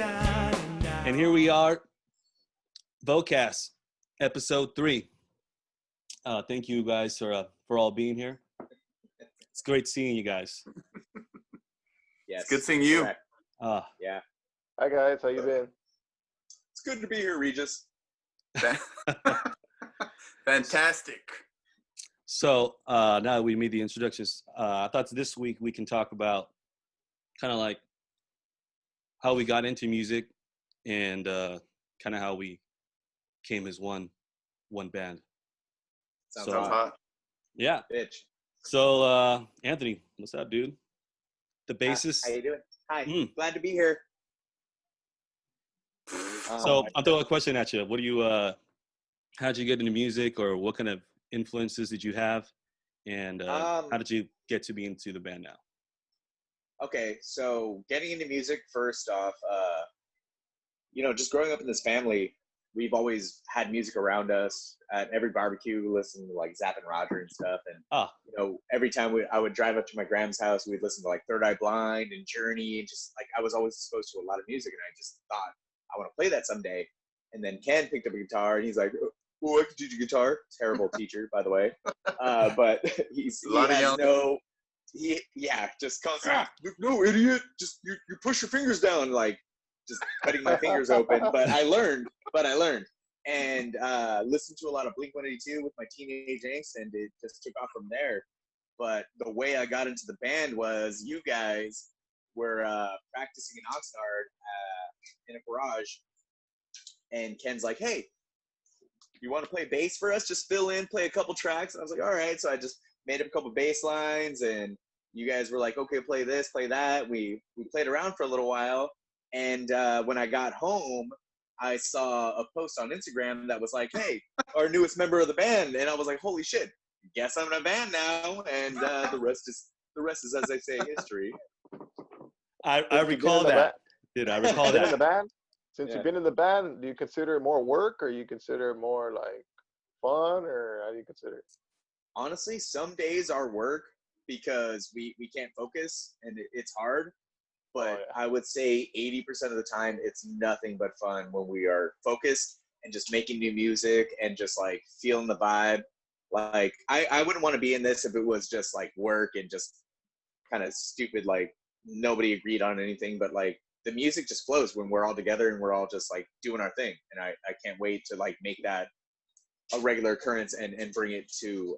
And here we are, VOCast, episode 3. Thank you guys for all being here. It's great seeing you guys. Yes. It's good seeing you. Yeah. Hi guys, how you been? It's good to be here, Regis. Fantastic. So now that we made the introductions, I thought this week we can talk about kind of like how we got into music and kind of how we came as one band. Sounds hot. Yeah. Bitch. So Anthony, what's up, dude? The bassist. How you doing? Hi. Glad to be here. So I'm throwing a question at you. What do you how'd you get into music, or what kind of influences did you have, and how did you get to be into the band now? Okay, so getting into music, first off, just growing up in this family, we've always had music around us. At every barbecue, we listened to like Zapp and Roger and stuff. And every time I would drive up to my grandma's house, we'd listen to like Third Eye Blind and Journey, and just like I was always exposed to a lot of music, and I just thought I want to play that someday. And then Ken picked up a guitar, and he's like, "Oh, I can teach you guitar." Terrible teacher, by the way. But just constantly, no, idiot, just you push your fingers down, like just cutting my fingers open. But I learned, and listened to a lot of Blink-182 with my teenage angst, and it just took off from there. But the way I got into the band was you guys were practicing in Oxnard in a garage, and Ken's like, "Hey, you want to play bass for us? Just fill in, play a couple tracks." And I was like, "All right." So I just made up a couple bass lines, and you guys were like, "Okay, play this, play that." We played around for a little while, and when I got home, I saw a post on Instagram that was like, "Hey, our newest member of the band," and I was like, "Holy shit! Guess I'm in a band now." And the rest is, as they say, history. I recall that. Dude, I recall that. In the band? Since you've been in the band, do you consider it more work, or you consider it more like fun, or how do you consider it? Honestly, some days are work because we can't focus and it's hard. But I would say 80% of the time it's nothing but fun when we are focused and just making new music and just like feeling the vibe. Like I wouldn't want to be in this if it was just like work and just kind of stupid, like nobody agreed on anything. But like the music just flows when we're all together and we're all just like doing our thing. And I can't wait to like make that a regular occurrence and bring it to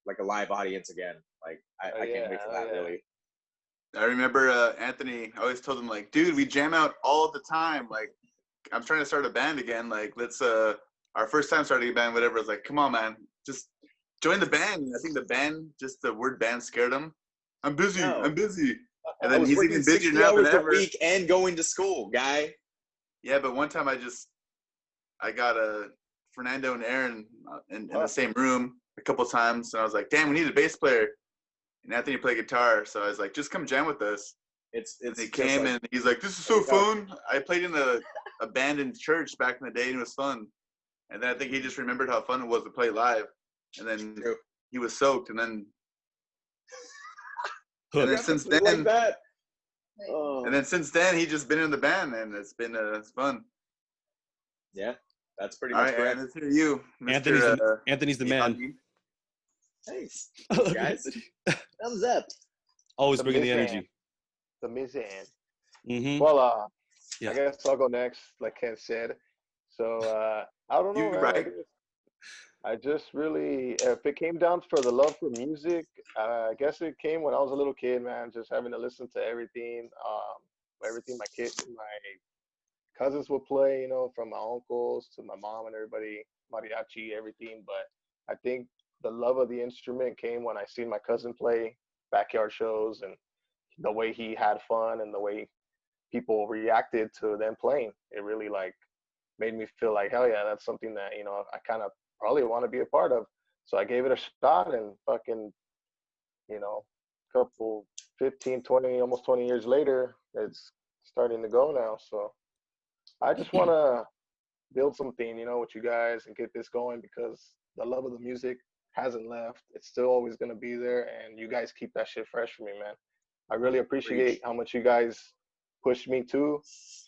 like a live audience again. Like I can't wait for that, really. I remember Anthony, I always told him, like, dude, we jam out all the time. Like, I'm trying to start a band again. Like, let's, our first time starting a band, whatever. I was like, come on, man, just join the band. I think the band, just the word band scared him. I'm busy. And then he's even busier now than ever. A week and going to school, guy. Yeah, but one time I got Fernando and Aaron in the same room a couple times. And I was like, damn, we need a bass player. And Anthony played guitar, so I was like, just come jam with us. And he came and he's like, this is so fun. I played in a band in church back in the day, and it was fun. And then I think he just remembered how fun it was to play live. And then he was soaked, and then since then, like that. And then since then, he's just been in the band, and it's been it's fun. Yeah, that's pretty much correct. Let's hear you, Mr. Anthony's the man. Thanks, guys. Thumbs up. Always bringing the energy. The Mizan. Mm-hmm. Well, I guess I'll go next, like Ken said. So I don't know. Right. I just really, if it came down for the love for music, I guess it came when I was a little kid, man. Just having to listen to everything my cousins would play, from my uncles to my mom and everybody, mariachi, everything. But I think the love of the instrument came when I seen my cousin play backyard shows, and the way he had fun and the way people reacted to them playing. It really like made me feel like, hell yeah, that's something that, I kind of probably want to be a part of. So I gave it a shot, and fucking, couple 15, 20, almost 20 years later, it's starting to go now. So I just want to build something, with you guys and get this going, because the love of the music hasn't left. It's still always going to be there, and you guys keep that shit fresh for me, man. I really appreciate how much you guys pushed me too,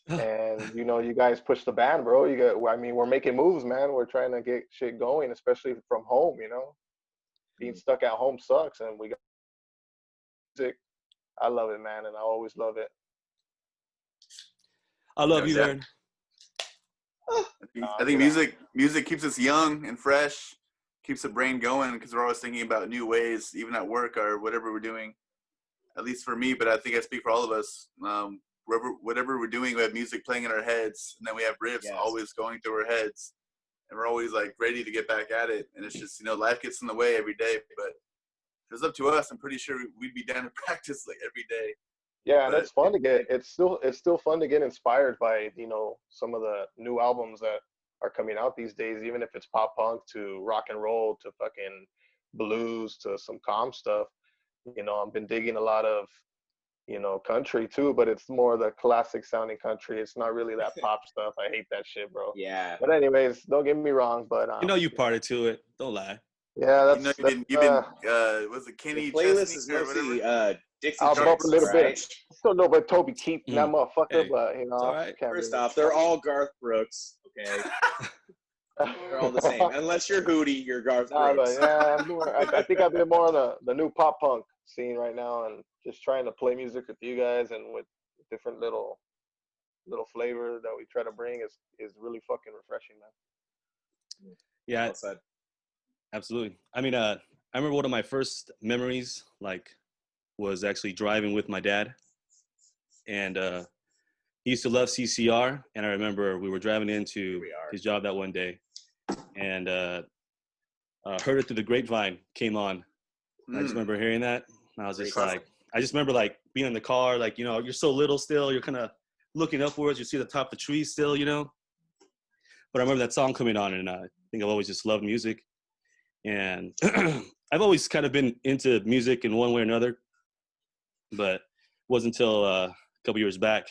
And you guys push the band, bro. I mean, we're making moves, man. We're trying to get shit going, especially from home. Being stuck at home sucks, and we got music. I love it, man, and I always love it. I love you, Yeah. Aaron. I think music keeps us young and fresh, keeps the brain going because we're always thinking about new ways, even at work or whatever we're doing. At least for me, but I think I speak for all of us. Whatever we're doing, we have music playing in our heads, and then we have riffs always going through our heads, and we're always like ready to get back at it. And it's just life gets in the way every day, but if it's up to us, I'm pretty sure we'd be down to practice like every day. Yeah, and it's fun to get. It's still fun to get inspired by some of the new albums that are coming out these days. Even if it's pop punk to rock and roll to fucking blues to some calm stuff. I've been digging a lot of country too, but it's more the classic sounding country. It's not really that pop stuff. I hate that shit, bro. Yeah. But anyways, don't get me wrong. But You parted to it. Don't lie. Yeah, you've been was it Kenny the playlist Chesney is or mostly whatever? Dixie I'll bump a little right? bit. Still know about Toby Keith, that motherfucker, Hey, but all right. First off, they're all Garth Brooks. Okay, they're all the same. Unless you're Hootie, you're Garth Brooks. I think I've been more on the new pop punk scene right now, and just trying to play music with you guys and with different little flavor that we try to bring is really fucking refreshing, man. Yeah, Well said. absolutely. I mean, I remember one of my first memories, was actually driving with my dad, and he used to love CCR, and I remember we were driving into his job that one day, and Heard It Through the Grapevine came on. I just remember hearing that, and I was just I just remember being in the car, you're so little still, you're kind of looking upwards, you see the top of the tree still, But I remember that song coming on, and I think I've always just loved music, and I've always kind of been into music in one way or another, but it wasn't until a couple years back,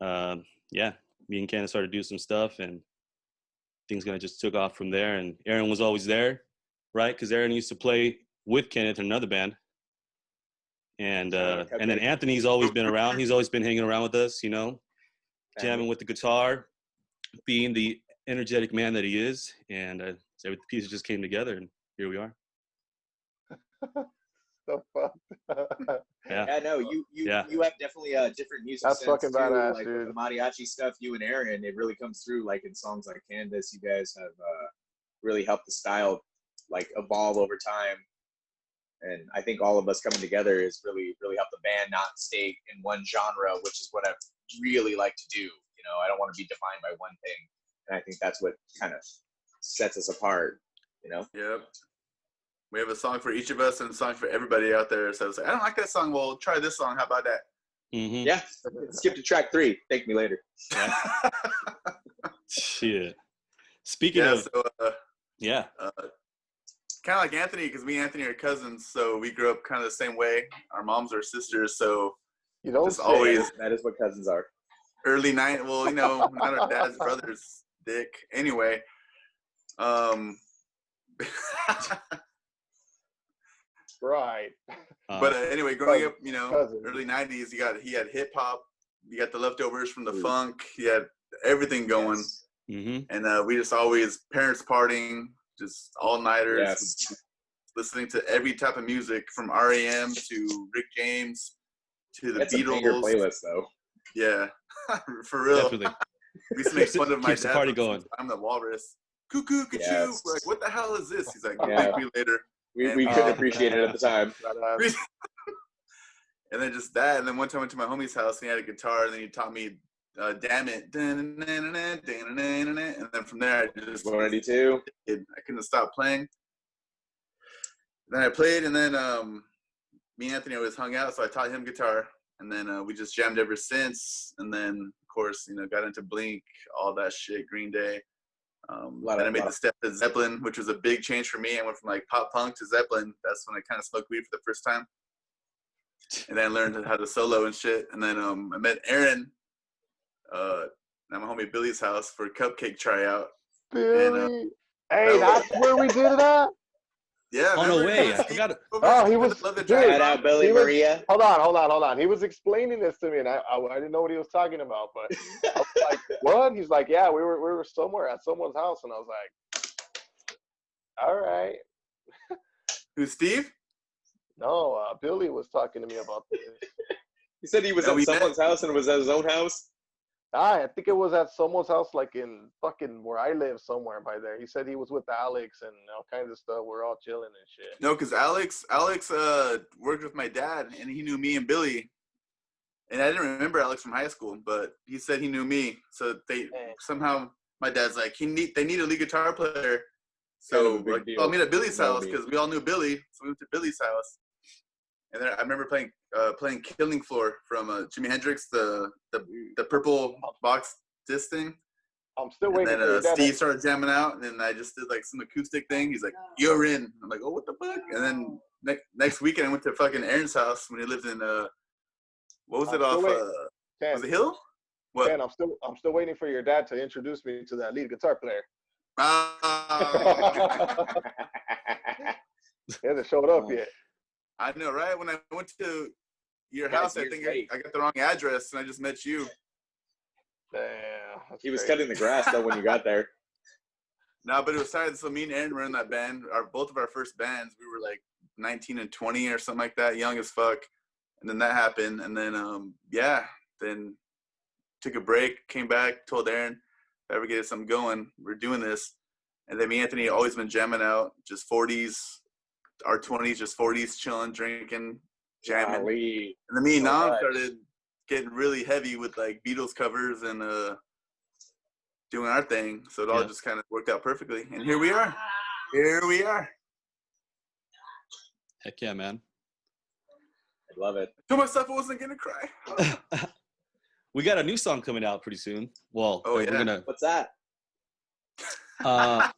me and Ken started to do some stuff, and things kind of just took off from there. And Aaron was always there, right? Because Aaron used to play with Kenneth in another band, and then Anthony's always been around. He's always been hanging around with us, jamming with the guitar, being the energetic man that he is, and every piece just came together, and here we are. So fuck. Yeah, no, you have definitely different music That's sense fucking too. badass, Like dude. with the mariachi stuff, you and Aaron, it really comes through. Like in songs like Canvas, you guys have really helped the style evolve over time. And I think all of us coming together has really helped the band not stay in one genre, which is what I really like to do. I don't want to be defined by one thing, and I think that's what kind of sets us apart. Yep. We have a song for each of us and a song for everybody out there. So it's I don't like that song. Well, try this song. How about that? Mm-hmm. Yeah. Skip to track 3. Thank me later. Yeah. Shit. Speaking of, kind of like Anthony, because me and Anthony are cousins, so we grew up kind of the same way. Our moms are sisters, so just always that is what cousins are. Early night. Well, not our dad's brother's dick. Anyway, right. But anyway, growing up, cousin. early '90s, he had hip hop, you got the leftovers from the funk, he had everything going, Yes. mm-hmm. And we just always parents partying, just all nighters, Yes. listening to every type of music from R.E.M. to Rick James to the That's Beatles. a banger playlist, though. Yeah, for real. Definitely. We used to make fun of my Keeps the dad. party going. I'm the walrus. Cuckoo, cuckoo. Yes. We're like, what the hell is this? He's like, Yeah. thank me later. We couldn't appreciate it at the time. And then just that. And then one time I went to my homie's house and he had a guitar and then he taught me Damn It. And then from there, I just 192. I couldn't stop playing. Then I played and then me and Anthony always hung out. So I taught him guitar. And then we just jammed ever since. And then, of course, got into Blink, all that shit, Green Day. Then I made the step to Zeppelin, which was a big change for me. I went from pop punk to Zeppelin. That's when I kind of smoked weed for the first time. And then I learned how to solo and shit. And then I met Aaron at my homie Billy's house for a cupcake tryout. Billy. Hey, that's where we did it at? Yeah. Oh, no remember way. I Steve forgot. Oh, he was. Love the Dude, Shout out Billy he was. Maria. Hold on. He was explaining this to me, and I didn't know what he was talking about. But I was like, "What?" He's like, "Yeah, we were somewhere at someone's house," and I was like, "All right." Who's Steve? No, Billy was talking to me about this. He said he was No, at we someone's house and it was at his own house. I think it was at someone's house, like in fucking where I live, somewhere by there. He said he was with Alex and all kinds of stuff. We're all chilling and shit. No, because Alex worked with my dad, and he knew me and Billy. And I didn't remember Alex from high school, but he said he knew me. So they somehow my dad's like they need a lead guitar player. Kind of So a big like, deal. I'll meet at Billy's No house need. because we all knew Billy. So we went to Billy's house, and then I remember playing Killing Floor from Jimi Hendrix, the purple box disc thing. I'm still And waiting then for your dad. Steve started jamming out, and then I just did like some acoustic thing. He's like, "You're in." I'm like, "Oh, what the fuck?" And then next weekend, I went to fucking Aaron's house when he lived in what was it off? Was it Hill? What? Ken, I'm still waiting for your dad to introduce me to that lead guitar player. He hasn't showed up yet. I know, right? When I went to your Guys, house, I years think late. I got the wrong address, and I just met you. Damn, that's He was crazy. cutting the grass though when you got there. No, but it was tired. So me and Aaron were in that band. Both of our first bands. We were like 19 and 20 or something like that, young as fuck. And then that happened, and then then took a break, came back, told Aaron, if I ever get something going, we're doing this. And then me and Anthony always been jamming out, just 40s, our 20s, just 40s, chilling, drinking, jamming. Golly. And then me and Nam Alright. started getting really heavy with like Beatles covers and doing our thing. So it all just kind of worked out perfectly. And here we are. Here we are. Heck yeah, man. I love it. I told myself I wasn't going to cry. We got a new song coming out pretty soon. Well, Oh, we're yeah. gonna. What's that? God,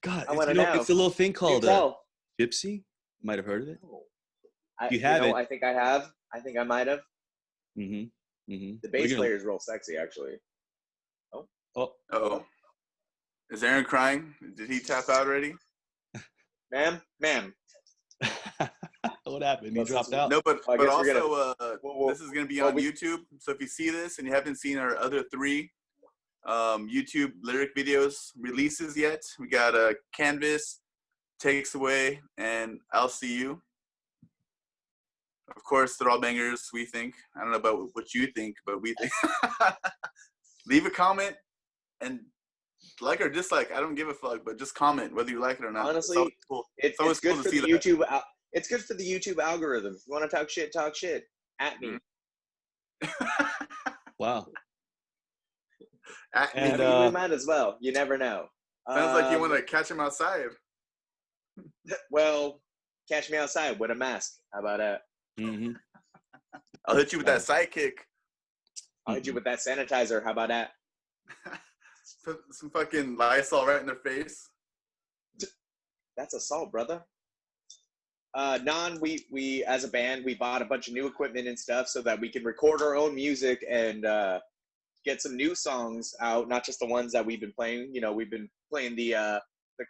I it's, wanna know. it's a little thing You called tell. Gypsy. Might have heard of it. You You haven't. I think I have. I think I might have. Mm-hmm. Mm-hmm. The bass player is real sexy, actually. Oh, Uh-oh. Is Aaron crying? Did he tap out already? Ma'am. what happened? He Let's- dropped out. No, but I guess we're also Well, this is going to be well, on YouTube. So if you see this and you haven't seen our other 3 YouTube lyric videos releases yet, we got Canvas, Takes Away, and I'll See You. Of course, they're all bangers, we think. I don't know about what you think, but we think. Leave a comment and like or dislike. I don't give a fuck, but just comment whether you like it or not. Honestly, cool. it's always good cool for to the see that. YouTube. It's good for the YouTube algorithm. If you want to talk shit, at me. Wow. And, And We might as well. You never know. sounds like you want to catch him outside. Well, catch me outside with a mask. How about that? mm-hmm. I'll hit you with that sidekick. I'll hit you with that sanitizer. How about that? Put some fucking Lysol right in their face. That's assault, brother. We as a band, we bought a bunch of new equipment and stuff so that we can record our own music and get some new songs out, not just the ones that we've been playing. You know, we've been playing the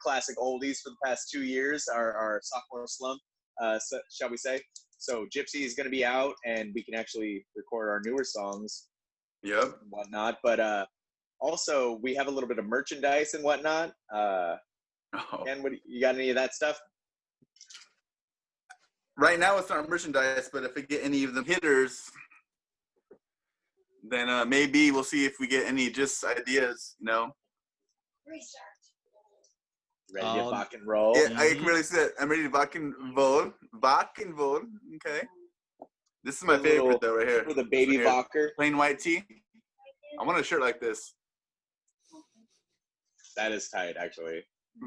classic oldies for the past 2 years, our sophomore slump, so, shall we say. So Gypsy is going to be out, and we can actually record our newer songs Yep. and whatnot. But also, we have a little bit of merchandise and whatnot. Ken, you got any of that stuff? Right now it's not merchandise, but if we get any of the hitters, then maybe we'll see if we get any just ideas, you know? Ready to rock and roll? Yeah, I can really see it. I'm ready to rock and roll. Rock and roll. Okay. This is my favorite, though, right here. For the baby Right here. Walker. Plain white tee. I want a shirt like this. That is tight, actually.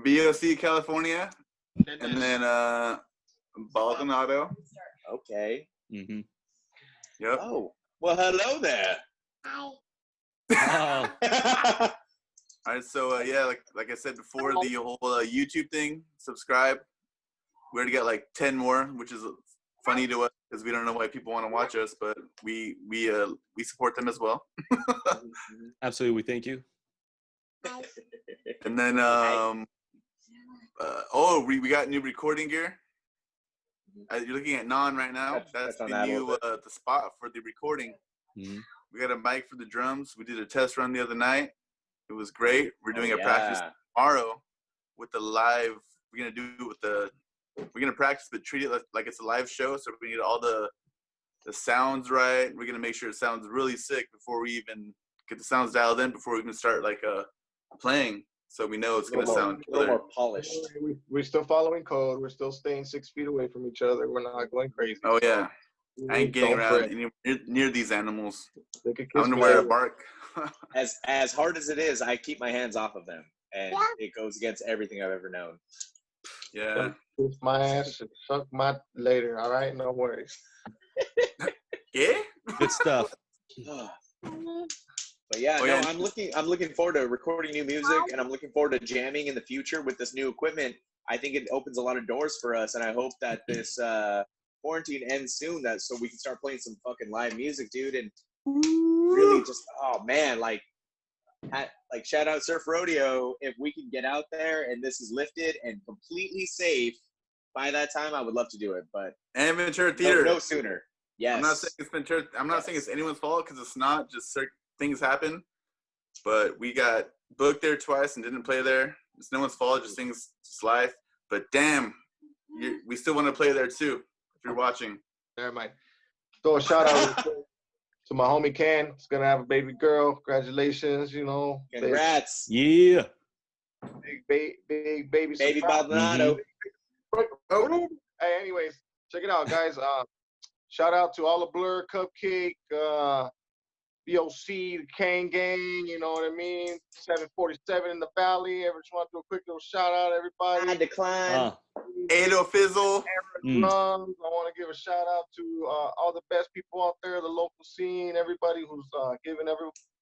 VOC California. And then Baldonado. Okay. Mm-hmm. Yep. Oh, well, hello there. Oh, All right, so yeah, like I said before, the whole YouTube thing, subscribe. We already got like 10 more, which is funny to us because we don't know why people want to watch us, but we support them as well. absolutely. We thank you. And then we got new recording gear. You're looking at Non right now. That's on the that a new little bit. the spot for the recording. Mhm. We got a mic for the drums. We did a test run the other night. It was great. We're doing a practice tomorrow with the live. We're gonna do it with the. We're gonna practice, but treat it like it's a live show. So we need all the sounds right. We're gonna make sure it sounds really sick before we even get the sounds dialed in. Before we even start playing, so we know it's gonna sound a little killer. more polished. We're still following code. We're still staying 6 feet away from each other. We're not going crazy. Oh yeah, I ain't getting Don't around fret. near these animals. They could I'm kiss gonna me wear a later. bark. As hard as it is, I keep my hands off of them, and it goes against everything I've ever known. Yeah. Kiss my ass and suck my later. All right, no worries. Yeah. Good stuff. But yeah, Oh, no, yeah. I'm looking forward to recording new music, and I'm looking forward to jamming in the future with this new equipment. I think it opens a lot of doors for us, and I hope that this quarantine ends soon, so we can start playing some fucking live music, dude, and really just shout out Surf Rodeo. If we can get out there and this is lifted and completely safe by that time, I would love to do it. But And Ventura Theater. no sooner. Yes. I'm not saying it's Ventura. I'm not saying it's anyone's fault because it's not. Just certain things happen. But we got booked there twice and didn't play there. It's no one's fault. Just things, just life. But damn, we still want to play there too. If you're watching. Never mind. Throw a shout out to my homie Ken. He's gonna have a baby girl. Congratulations, Congrats. Yeah. Big baby. Baby surprise. Baldonado. Oh. Hey, anyways, check it out, guys. Shout out to all the Blur, Cupcake, VOC, the Kane Gang, you know what I mean? 747 in the Valley. I just want to do a quick little shout out, everybody. I decline. Ado Fizzle. Drums. I want to give a shout out to all the best people out there, the local scene, everybody who's giving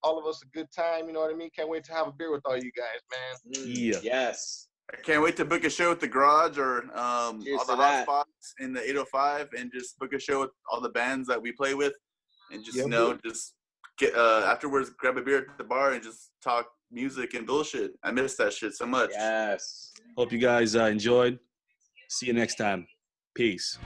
all of us a good time, you know what I mean? Can't wait to have a beer with all you guys, man. Yeah. Yes. I can't wait to book a show at the Garage or Cheers all the to hot that. spots in the 805 and just book a show with all the bands that we play with and just, just get afterwards, grab a beer at the bar and just talk music and bullshit. I miss that shit so much. Yes. Hope you guys enjoyed. See you next time. Peace.